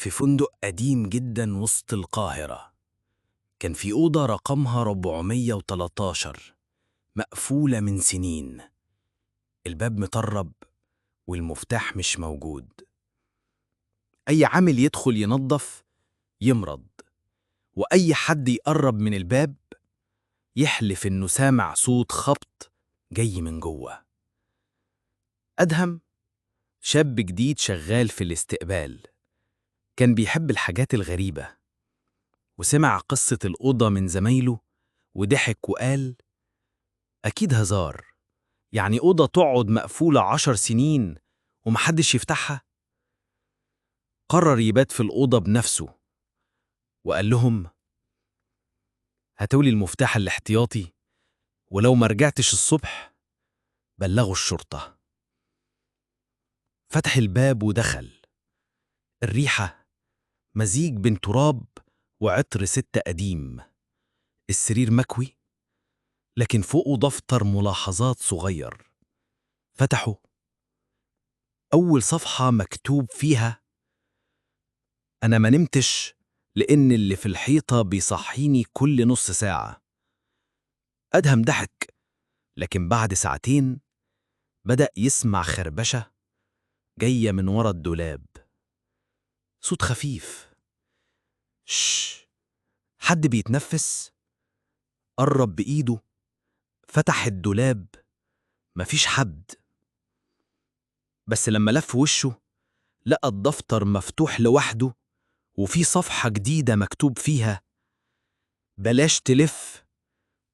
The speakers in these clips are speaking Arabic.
في فندق قديم جدا وسط القاهرة. كان في أوضة رقمها 413 مقفولة من سنين، الباب مطرب والمفتاح مش موجود. أي عامل يدخل ينظف يمرض، وأي حد يقرب من الباب يحلف إنه سامع صوت خبط جاي من جوه. أدهم شاب جديد شغال في الاستقبال، كان بيحب الحاجات الغريبة، وسمع قصة الأوضة من زمايله وضحك وقال: أكيد هزار، يعني أوضة تقعد مقفولة 10 سنين ومحدش يفتحها؟ قرر يبات في الأوضة بنفسه وقال لهم: هاتولي المفتاح الاحتياطي، ولو ما رجعتش الصبح بلغوا الشرطة. فتح الباب ودخل. الريحة مزيج بين تراب وعطر ست قديم. السرير مكوي، لكن فوقه دفتر ملاحظات صغير. فتحه، أول صفحة مكتوب فيها: أنا ما نمتش لأن اللي في الحيطة بيصحيني كل نص ساعة. أدهم ضحك، لكن بعد ساعتين بدأ يسمع خربشة جاية من ورا الدولاب. صوت خفيف: شش، حد بيتنفس. قرب بإيده، فتح الدولاب، مفيش حد. بس لما لف وشه لقى الدفتر مفتوح لوحده، وفي صفحة جديدة مكتوب فيها: بلاش تلف،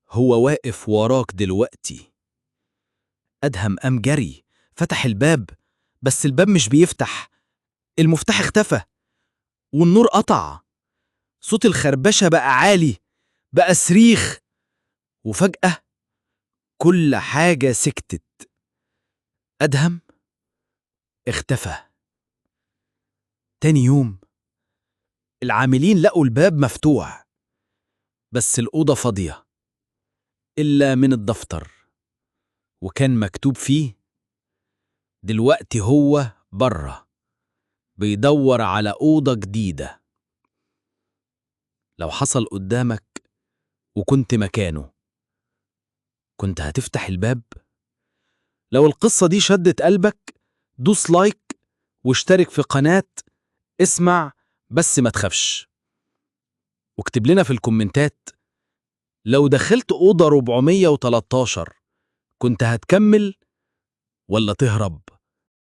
هو واقف وراك دلوقتي. أدهم قام جري، فتح الباب، بس الباب مش بيفتح. المفتاح اختفى والنور قطع. صوت الخربشة بقى عالي، بقى صريخ، وفجأة كل حاجة سكتت. أدهم اختفى. تاني يوم العاملين لقوا الباب مفتوح، بس الأوضة فاضية إلا من الدفتر، وكان مكتوب فيه: دلوقتي هو بره بيدور على أوضة جديدة. لو حصل قدامك وكنت مكانه، كنت هتفتح الباب؟ لو القصة دي شدت قلبك، دوس لايك واشترك في قناة اسمع بس ما تخافش، واكتب لنا في الكومنتات: لو دخلت أوضة 413 كنت هتكمل ولا تهرب؟